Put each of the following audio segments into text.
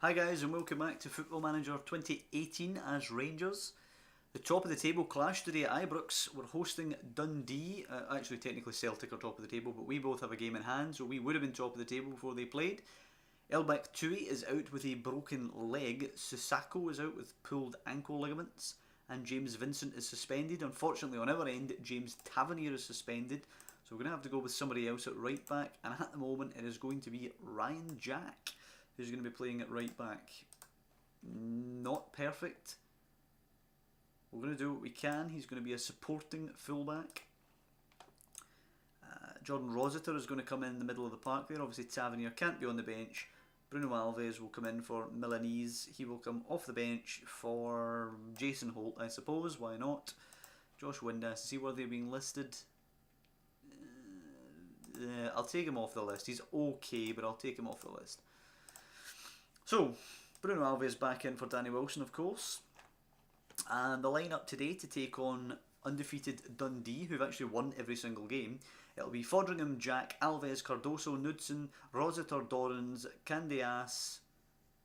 Hi guys and welcome back to Football Manager 2018 as Rangers. The top of the table clash today at Ibrox. We're hosting Dundee. Actually technically Celtic are top of the table, but we both have a game in hand, so we would have been top of the table before they played. Elbak Tui is out with a broken leg, Susako is out with pulled ankle ligaments, and James Vincent is suspended. Unfortunately on our end, James Tavernier is suspended, so we're going to have to go with somebody else at right back, and at the moment it is going to be Ryan Jack who's going to be playing at right back. Not perfect. We're going to do what we can. He's going to be a supporting fullback. Jordan Rossiter is going to come in the middle of the park there. Obviously Tavernier can't be on the bench. Bruno Alves will come in for Milanese. He will come off the bench for Jason Holt, I suppose. Why not? Josh Windass, is he worthy of being listed? I'll take him off the list. He's okay, but I'll take him off the list. So, Bruno Alves back in for Danny Wilson, of course. And the lineup today to take on undefeated Dundee, who've actually won every single game. It'll be Fodringham, Jack, Alves, Cardoso, Knudsen, Rossiter, Dorrans, Candeas,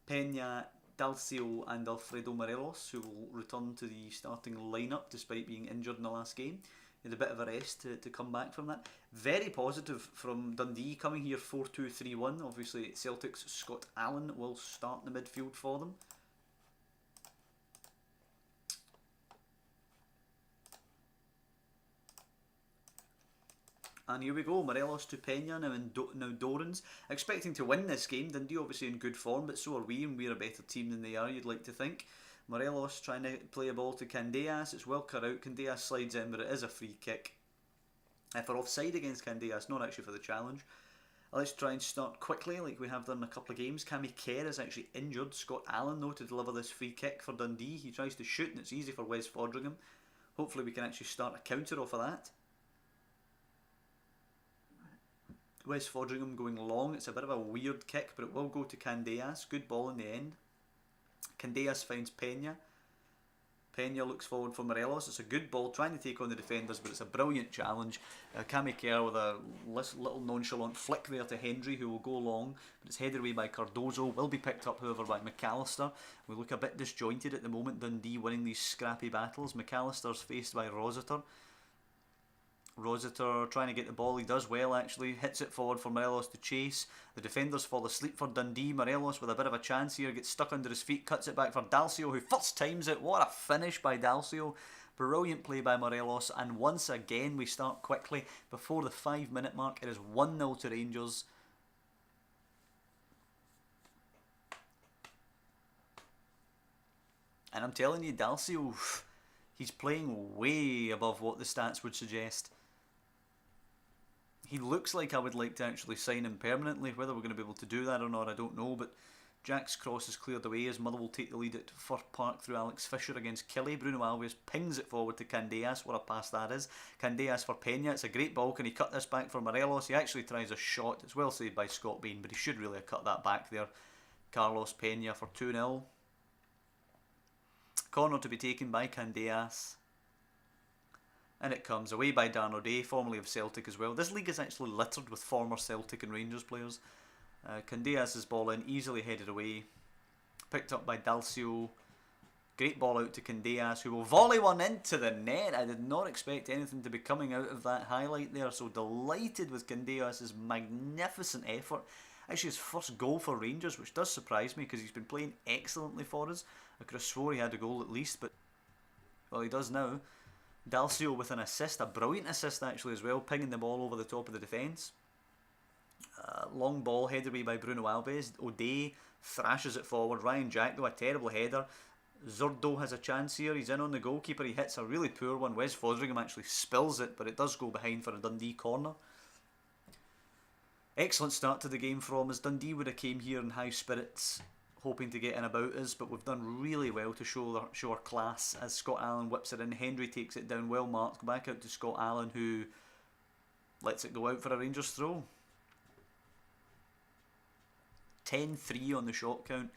Peña, Dalcio and Alfredo Morelos, who will return to the starting lineup despite being injured in the last game. He had a bit of a rest to come back from that. Very positive from Dundee, coming here 4-2-3-1. Obviously Celtic's Scott Allen will start in the midfield for them. And here we go, Morelos to Peña, now Dorrans. Expecting to win this game. Dundee obviously in good form, but so are we, and we're a better team than they are, you'd like to think. Morelos trying to play a ball to Candeas. It's well cut out. Candeas slides in, but it is a free kick. For offside against Candeas, not actually for the challenge. Let's try and start quickly like we have done in a couple of games. Cammy Kerr is actually injured. Scott Allen though to deliver this free kick for Dundee. He tries to shoot and it's easy for Wes Fodringham. Hopefully we can actually start a counter off of that. Wes Fodringham going long. It's a bit of a weird kick, but it will go to Candeas. Good ball in the end. Candeas finds Peña. Peña looks forward for Morelos. It's a good ball, trying to take on the defenders, but it's a brilliant challenge. Cammy Kerr with a little nonchalant flick there to Hendry, who will go long, but it's headed away by Cardoso. Will be picked up, however, by McAllister. We look a bit disjointed at the moment, Dundee winning these scrappy battles. McAllister's faced by Rossiter. Rossiter trying to get the ball, he does well actually, hits it forward for Morelos to chase. The defenders fall asleep for Dundee. Morelos with a bit of a chance here, gets stuck under his feet, cuts it back for Dalcio, who first times it. What a finish by Dalcio. Brilliant play by Morelos, and once again we start quickly before the 5-minute mark. It is 1-0 to Rangers. And I'm telling you, Dalcio, he's playing way above what the stats would suggest. He looks like I would like to actually sign him permanently. Whether we're going to be able to do that or not, I don't know. But Jack's cross is cleared away. His mother will take the lead at Fir Park through Alex Fisher against Kelly. Bruno Alves pings it forward to Candeas. What a pass that is. Candeas for Peña. It's a great ball. Can he cut this back for Morelos? He actually tries a shot. It's well saved by Scott Bain, but he should really have cut that back there. Carlos Peña for 2-0. Corner to be taken by Candeas. And it comes away by Dan O'Day, formerly of Celtic as well. This league is actually littered with former Celtic and Rangers players. Candeas' ball in, easily headed away. Picked up by Dalcio. Great ball out to Candeas, who will volley one into the net. I did not expect anything to be coming out of that highlight there. So delighted with Candeas' magnificent effort. Actually his first goal for Rangers, which does surprise me because he's been playing excellently for us. I could have swore he had a goal at least, but well, he does now. Dalcio with an assist, a brilliant assist actually as well, pinging the ball over the top of the defence. Long ball headed away by Bruno Alves. O'Day thrashes it forward. Ryan Jack though, a terrible header. Zurdo has a chance here. He's in on the goalkeeper. He hits a really poor one. Wes Fodringham actually spills it, but it does go behind for a Dundee corner. Excellent start to the game from us. Dundee would have came here in high spirits, hoping to get in about us, but we've done really well to show our class as Scott Allen whips it in. Hendry takes it down, well marked. Go back out to Scott Allen, who lets it go out for a Rangers throw. 10-3 on the shot count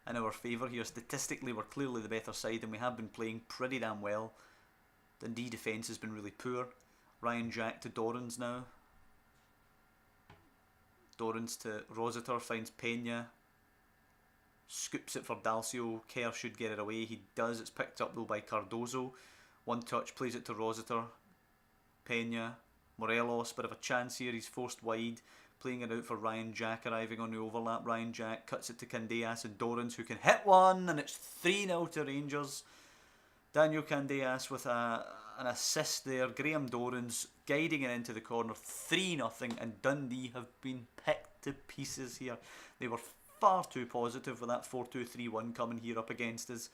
in our favour here. Statistically, we're clearly the better side, and we have been playing pretty damn well. Dundee defence has been really poor. Ryan Jack to Dorrans now. Dorrans to Rossiter, finds Peña. scoops it for Dalcio. Kerr should get it away. He does. It's picked up though by Cardozo. One touch, plays it to Rossiter. Pena. Morelos, bit of a chance here. He's forced wide. Playing it out for Ryan Jack, arriving on the overlap. Ryan Jack cuts it to Candeas and Dorrans, who can hit one, and it's 3-0 to Rangers. Daniel Candeas with an assist there. Graham Dorrans guiding it into the corner. 3-0, and Dundee have been picked to pieces here. They were far too positive with that 4-2-3-1 coming here up against us.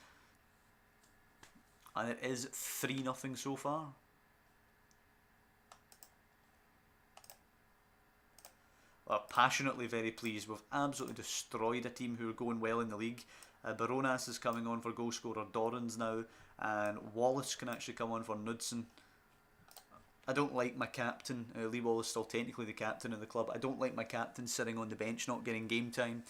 And it is 3-0 so far. We're passionately very pleased. We've absolutely destroyed a team who are going well in the league. Baronas is coming on for goal scorer Dorrans now, and Wallace can actually come on for Knudsen. I don't like my captain. Lee Wallace is still technically the captain of the club. I don't like my captain sitting on the bench, not getting game time.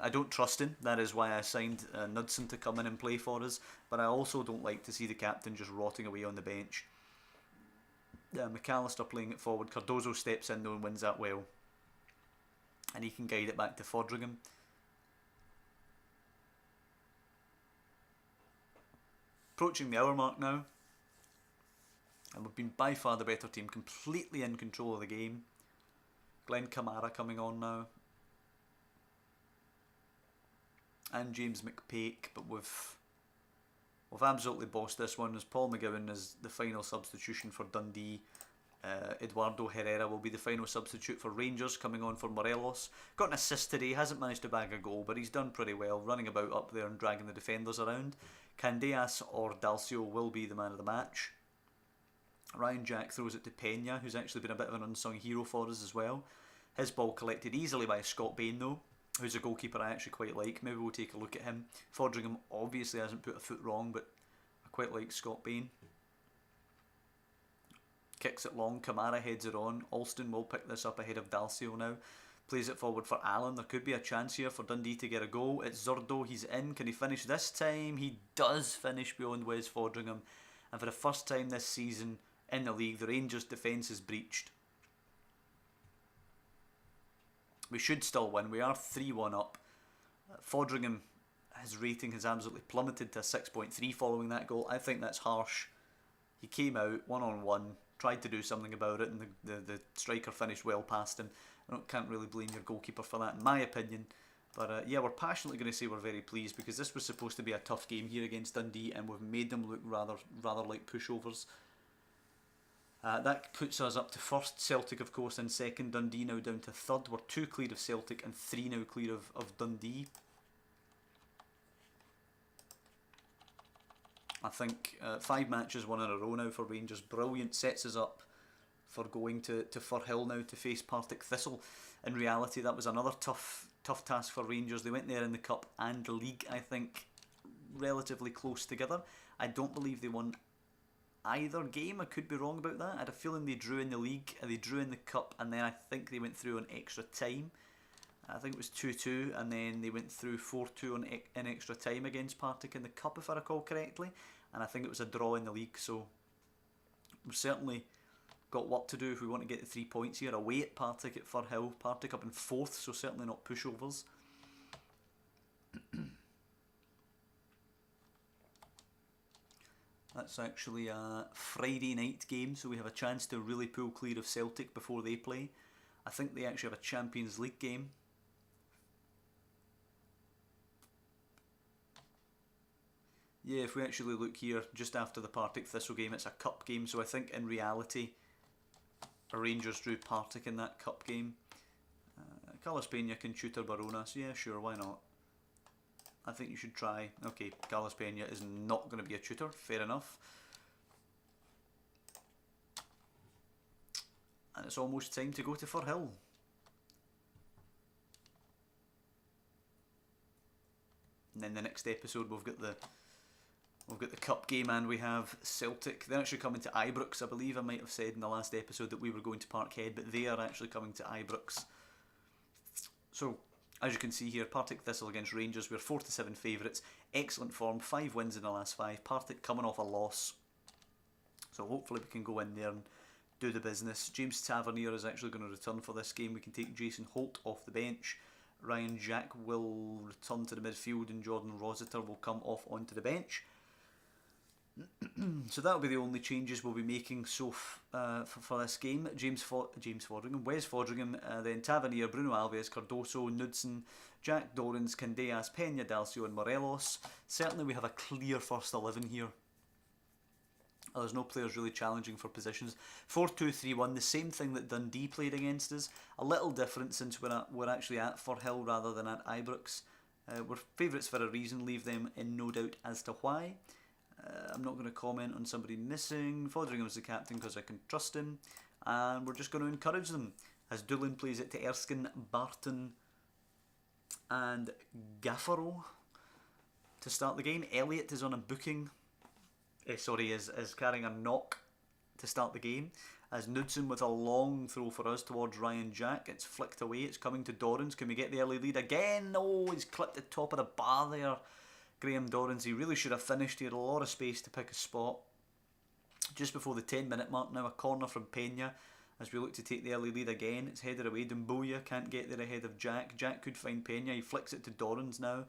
I don't trust him. That is why I signed Knudsen to come in and play for us. But I also don't like to see the captain just rotting away on the bench. McAllister playing it forward. Cardozo steps in though and wins that well. And he can guide it back to Fodringham. Approaching the hour mark now. And we've been by far the better team, completely in control of the game. Glenn Kamara coming on now. And James McPake, but we've absolutely bossed this one, as Paul McGowan is the final substitution for Dundee. Eduardo Herrera will be the final substitute for Rangers, coming on for Morelos. Got an assist today, hasn't managed to bag a goal, but he's done pretty well, running about up there and dragging the defenders around. Candeas or Dalcio will be the man of the match. Ryan Jack throws it to Pena, who's actually been a bit of an unsung hero for us as well. His ball collected easily by Scott Bain though, who's a goalkeeper I actually quite like. Maybe we'll take a look at him. Fodringham obviously hasn't put a foot wrong, but I quite like Scott Bain. Kicks it long, Kamara heads it on. Alston will pick this up ahead of Dalcio now. Plays it forward for Allen. There could be a chance here for Dundee to get a goal. It's Zurdo, he's in. Can he finish this time? He does finish beyond Wes Fodringham. And for the first time this season in the league, the Rangers' defence is breached. We should still win. We are 3-1 up. Fodringham, his rating has absolutely plummeted to a 6.3 following that goal. I think that's harsh. He came out one-on-one, tried to do something about it, and the striker finished well past him. I can't really blame your goalkeeper for that, in my opinion. But yeah, we're passionately going to say we're very pleased, because this was supposed to be a tough game here against Dundee, and we've made them look rather like pushovers. That puts us up to first. Celtic, of course, in second. Dundee now down to third. We're 2 clear of Celtic and 3 now clear of Dundee. I think 5 matches won in a row now for Rangers. Brilliant. Sets us up for going to Firhill now to face Partick Thistle. In reality, that was another tough task for Rangers. They went there in the Cup and the League, I think, relatively close together. I don't believe they won either game. I could be wrong about that. I had a feeling they drew in the League, they drew in the Cup, and then I think they went through on extra time. I think it was 2-2, and then they went through 4-2 in extra time against Partick in the Cup, if I recall correctly. And I think it was a draw in the League, so we've certainly got work to do if we want to get the 3 points here. Away at Partick at Firhill. Partick up in 4th, so certainly not pushovers. That's actually a Friday night game, so we have a chance to really pull clear of Celtic before they play. I think they actually have a Champions League game. Yeah, if we actually look here, just after the Partick Thistle game, it's a cup game, so I think in reality, Rangers drew Partick in that cup game. Carlos Pena can tutor Baronas, yeah, sure, why not? I think you should try. Okay, Carlos Pena is not going to be a tutor, fair enough. And it's almost time to go to Firhill. And then the next episode we've got the cup game, and we have Celtic. They're actually coming to Ibrox, I believe. I might have said in the last episode that we were going to Parkhead, but they are actually coming to Ibrox. So, as you can see here, Partick Thistle against Rangers. We're 4-7 favourites. Excellent form, 5 wins in the last 5. Partick coming off a loss. So hopefully we can go in there and do the business. James Tavernier is actually going to return for this game. We can take Jason Holt off the bench. Ryan Jack will return to the midfield and Jordan Rossiter will come off onto the bench. So that'll be the only changes we'll be making for this game. Wes Fodringham, then Tavernier, Bruno Alves, Cardoso, Knudsen, Jack Dorrans, Candeas, Pena, Dalcio and Morelos. Certainly we have a clear first 11 here. There's no players really challenging for positions. 4-2-3-1, the same thing that Dundee played against us. A little different since we're actually at Firhill rather than at Ibrox. We're favourites for a reason, leave them in no doubt as to why. I'm not going to comment on somebody missing. Fodringham's the captain because I can trust him. And we're just going to encourage them. As Doolan plays it to Erskine, Barton and Gaffaro to start the game. Elliott is on a booking. Is carrying a knock to start the game. As Knudsen with a long throw for us towards Ryan Jack. It's flicked away. It's coming to Dorrans. Can we get the early lead again? Oh, he's clipped the top of the bar there. Graham Dorrans, he really should have finished. He had a lot of space to pick a spot. Just before the 10-minute mark now, a corner from Pena as we look to take the early lead again. It's headed away. Dumbuya can't get there ahead of Jack. Jack could find Pena. He flicks it to Dorrans now.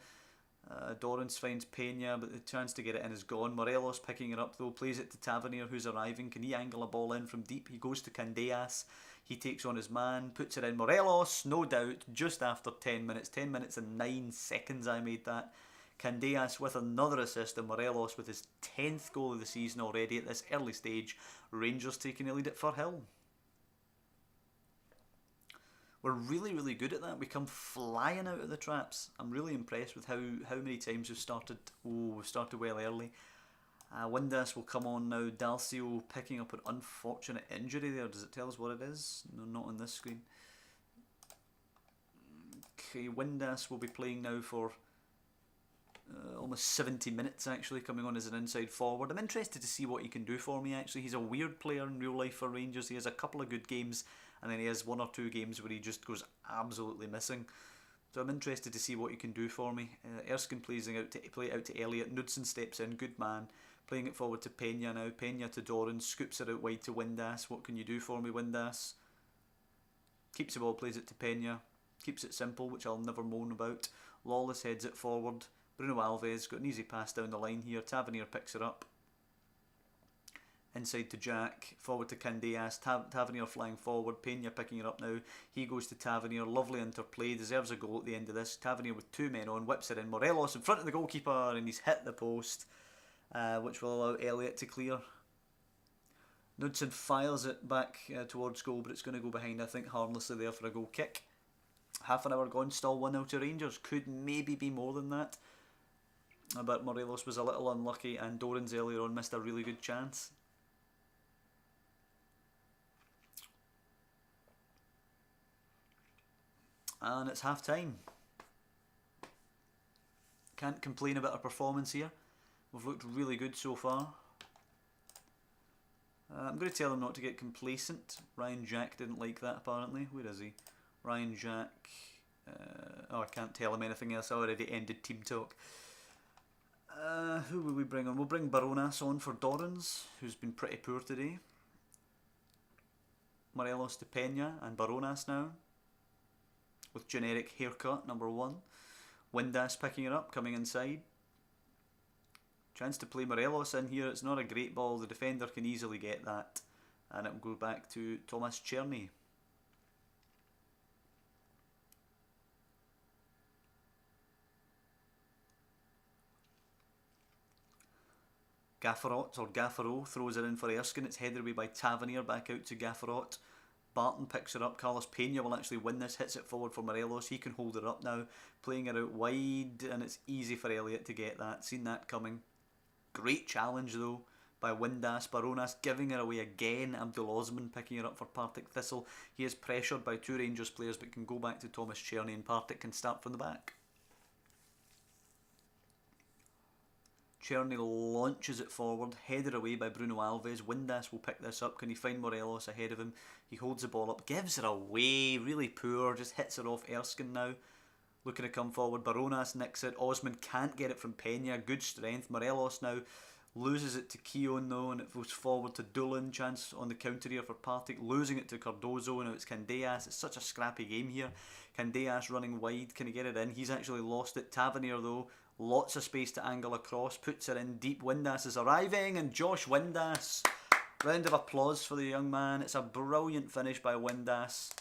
Dorrans finds Pena, but the chance to get it in is gone. Morelos picking it up though, plays it to Tavernier, who's arriving. Can he angle a ball in from deep? He goes to Candeas. He takes on his man, puts it in. Morelos, no doubt, just after 10 minutes. 10 minutes and 9 seconds I made that. Candeas with another assist, and Morelos with his 10th goal of the season already at this early stage. Rangers taking the lead at Firhill. We're really, really good at that. We come flying out of the traps. I'm really impressed with how many times we've started. Oh, we've started well early. Windass will come on now. Dalcio picking up an unfortunate injury there. Does it tell us what it is? No, not on this screen. Okay, Windass will be playing now for almost 70 minutes actually, coming on as an inside forward. I'm interested to see what he can do for me actually. He's a weird player in real life for Rangers. He has a couple of good games and then he has 1 or 2 games where he just goes absolutely missing. So I'm interested to see what he can do for me. Erskine play it out to Elliott. Knudsen steps in, good man. Playing it forward to Pena now. Pena to Dorrans, scoops it out wide to Windass. What can you do for me, Windass? Keeps the ball, plays it to Pena. Keeps it simple, which I'll never moan about. Lawless heads it forward. Bruno Alves got an easy pass down the line here. Tavernier picks it up. Inside to Jack, forward to Candeas. Tavernier flying forward. Pena picking it up now. He goes to Tavernier. Lovely interplay. Deserves a goal at the end of this. Tavernier with 2 men on. Whips it in. Morelos in front of the goalkeeper and he's hit the post, which will allow Elliott to clear. Knudsen fires it back towards goal, but it's going to go behind, I think, harmlessly there for a goal kick. Half an hour gone, still 1-0 to Rangers. Could maybe be more than that. But Morelos was a little unlucky and Dorrans earlier on missed a really good chance. And it's half time. Can't complain about our performance here. We've looked really good so far. I'm going to tell him not to get complacent. Ryan Jack didn't like that apparently. Where is he? Ryan Jack. Oh, I can't tell him anything else. I already ended team talk. Who will we bring on? We'll bring Baronas on for Dorrans, who's been pretty poor today. Morelos to Pena and Baronas now. With generic haircut, number 1. Windass picking it up, coming inside. Chance to play Morelos in here. It's not a great ball. The defender can easily get that. And it will go back to Thomas Czerny. Gaffaro throws it in for Erskine. It's headed away by Tavernier, back out to Gaffarot. Barton picks it up. Carlos Pena will actually win this. Hits it forward for Morelos. He can hold it up now. Playing it out wide, and it's easy for Elliott to get that. Seen that coming. Great challenge though by Windass. Baronas giving it away again. Abdul Osman picking it up for Partick Thistle. He is pressured by 2 Rangers players but can go back to Thomas Czerny, and Partick can start from the back. Czerny launches it forward, headed away by Bruno Alves. Windass will pick this up. Can he find Morelos ahead of him? He holds the ball up, gives it away, really poor, just hits it off Erskine now. Looking to come forward, Baronas nicks it. Osman can't get it from Pena, good strength. Morelos now Loses it to Keown though, and it goes forward to Doolan. Chance on the counter here for Partick. Losing it to Cardozo. Now it's Candeas. It's such a scrappy game here. Candeas running wide. Can he get it in? He's actually lost it. Tavernier though. Lots of space to angle across. Puts it in deep. Windass is arriving. And Josh Windass. Round of applause for the young man. It's a brilliant finish by Windass.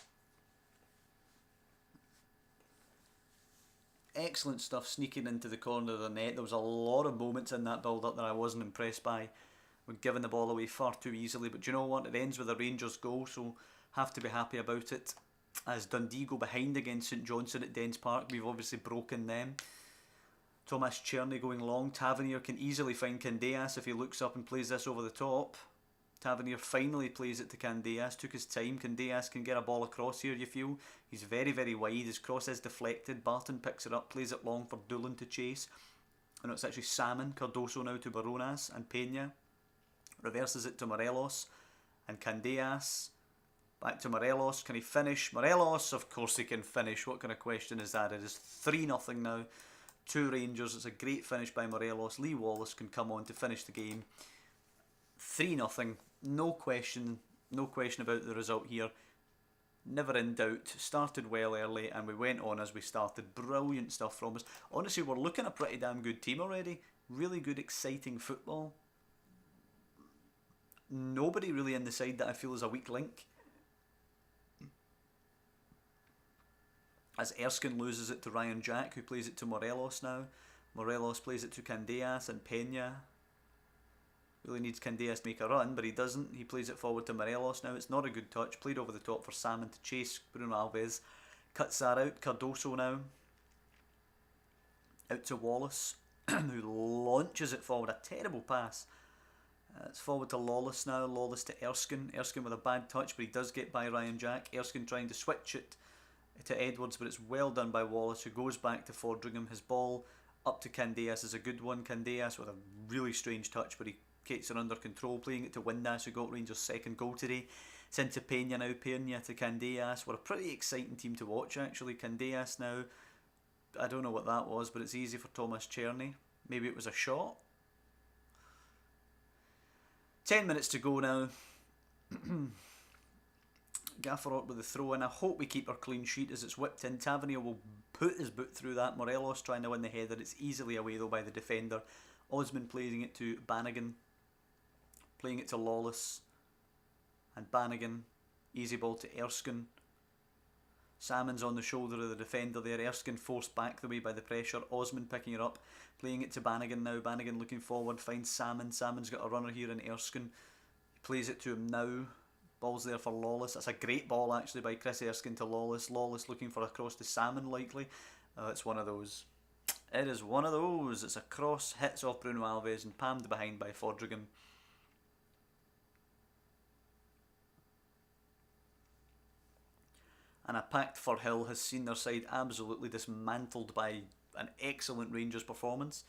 Excellent stuff, sneaking into the corner of the net. There was a lot of moments in that build-up that I wasn't impressed by. We're giving the ball away far too easily, but do you know what? It ends with a Rangers goal, so have to be happy about it. As Dundee go behind against St Johnstone at Dens Park, we've obviously broken them. Thomas Cherney going long. Tavernier can easily find Candeas if he looks up and plays this over the top. Tavernier finally plays it to Candeas. Took his time. Candeas can get a ball across here, you feel. He's very, very wide. His cross is deflected. Barton picks it up, plays it long for Doolan to chase. And it's actually Salmon. Cardoso now to Baronas and Pena. Reverses it to Morelos. And Candeas. Back to Morelos. Can he finish? Morelos, of course he can finish. What kind of question is that? It is 3-0 now. 2 Rangers. It's a great finish by Morelos. Lee Wallace can come on to finish the game. 3-0. No question about the result here. Never in doubt. Started well early and we went on as we started. Brilliant stuff from us. Honestly, we're looking at a pretty damn good team already. Really good, exciting football. Nobody really in the side that I feel is a weak link. As Erskine loses it to Ryan Jack, who plays it to Morelos now. Morelos plays it to Candeas and Pena. Really needs Candeas to make a run, but he doesn't. He plays it forward to Morelos now. It's not a good touch. Played over the top for Salmon to chase Bruno Alves. Cuts that out. Cardoso now. Out to Wallace, who launches it forward. A terrible pass. It's forward to Lawless now. Lawless to Erskine. Erskine with a bad touch, but he does get by Ryan Jack. Erskine trying to switch it to Edwards, but it's well done by Wallace, who goes back to Fordringham. His ball up to Candeas is a good one. Candeas with a really strange touch, but he gets it under control, playing it to Windass, who got Rangers' second goal today. It's into Pena now. Pena to Candeas. We're a pretty exciting team to watch, actually. Candeas now. I don't know what that was, but it's easy for Thomas Cherney. Maybe it was a shot. 10 minutes to go now. Gafferot with the throw in. I hope we keep our clean sheet as it's whipped in. Tavernier will put his boot through that. Morelos trying to win the header. It's easily away though by the defender. Osman playing it to Bannigan. Playing it to Lawless. And Bannigan. Easy ball to Erskine. Salmon's on the shoulder of the defender there. Erskine forced back the way by the pressure. Osman picking it up. Playing it to Bannigan now. Bannigan looking forward. Finds Salmon. Salmon's got a runner here in Erskine. He plays it to him now. Ball's there for Lawless. That's a great ball actually by Chris Erskine to Lawless. Lawless looking for a cross to Salmon likely. It's one of those. It is one of those. It's a cross. Hits off Bruno Alves and palmed behind by Fordringham. And a packed Firhill has seen their side absolutely dismantled by an excellent Rangers performance.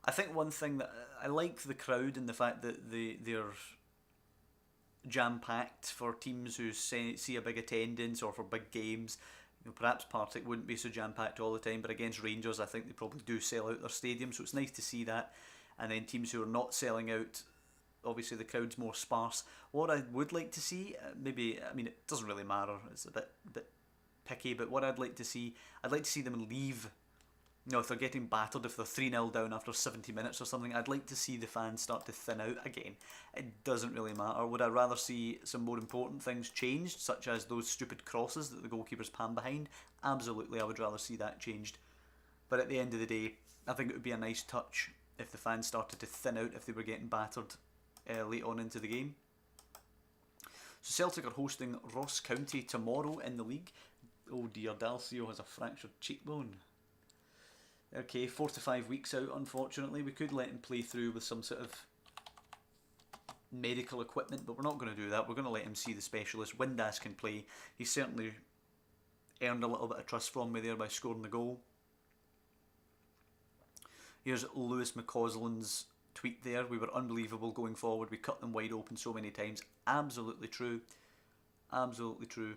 I think one thing that I like the crowd and the fact that they're jam-packed for teams who see a big attendance or for big games. You know, perhaps Partick wouldn't be so jam-packed all the time, but against Rangers I think they probably do sell out their stadium, so it's nice to see that. And then teams who are not selling out, obviously the crowd's more sparse. What I would like to see, maybe, I mean it doesn't really matter, it's a bit picky, but what I'd like to see them leave. You know, if they're getting battered, if they're 3-0 down after 70 minutes or something, I'd like to see the fans start to thin out again. It doesn't really matter. Would I rather see some more important things changed, such as those stupid crosses that the goalkeepers pan behind? Absolutely, I would rather see that changed. But at the end of the day, I think it would be a nice touch if the fans started to thin out if they were getting battered late on into the game. So Celtic are hosting Ross County tomorrow in the league. Oh dear, Dalcio has a fractured cheekbone. Okay, 4 to 5 weeks out, unfortunately. We could let him play through with some sort of medical equipment, but we're not going to do that. We're going to let him see the specialist. Windass can play. He's certainly earned a little bit of trust from me there by scoring the goal. Here's Lewis McCausland's tweet there. We were unbelievable going forward. We cut them wide open so many times. Absolutely true. Absolutely true.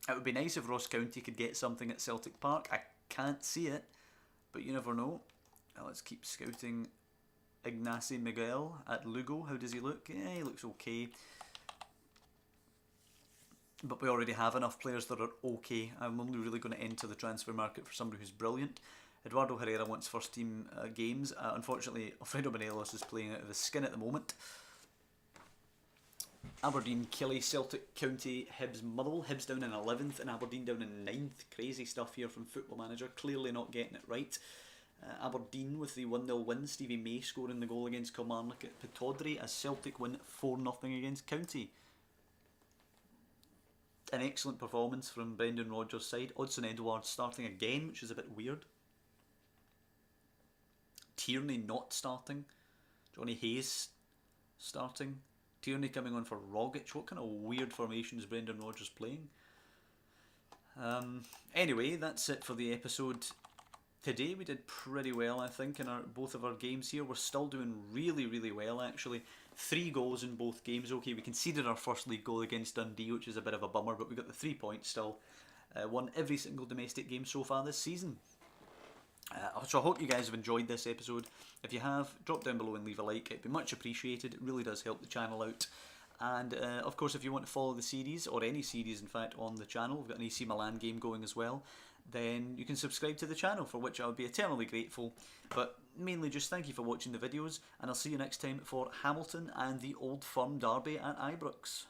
It would be nice if Ross County could get something at Celtic Park. I can't see it, but you never know. Now let's keep scouting Ignacy Miguel at Lugo. How does he look? Yeah, he looks okay. But we already have enough players that are okay. I'm only really going to enter the transfer market for somebody who's brilliant. Eduardo Herrera wants first team games. Unfortunately, Alfredo Morelos is playing out of his skin at the moment. Aberdeen, Killie, Celtic, County, Hibs, Motherwell. Hibs down in 11th and Aberdeen down in 9th. Crazy stuff here from Football Manager. Clearly not getting it right. Aberdeen with the 1-0 win. Stevie May scoring the goal against Kilmarnock at Pittodrie as Celtic win 4-0 against County. An excellent performance from Brendan Rodgers' side. Odsonne Edouard starting again, which is a bit weird. Tierney not starting. Johnny Hayes starting. Tierney coming on for Rogic. What kind of weird formation is Brendan Rodgers playing? Anyway, that's it for the episode today. We did pretty well, I think, in both of our games here. We're still doing really, really well, actually. 3 goals in both games. Okay, we conceded our first league goal against Dundee, which is a bit of a bummer, but we got the 3 points still. Won every single domestic game so far this season. So I hope you guys have enjoyed this episode. If you have, drop down below and leave a like. It'd be much appreciated. It really does help the channel out. And of course, if you want to follow the series, or any series in fact, on the channel, we've got an AC Milan game going as well, then you can subscribe to the channel, for which I would be eternally grateful. But mainly just thank you for watching the videos, and I'll see you next time for Hamilton and the Old Firm derby at Ibrox.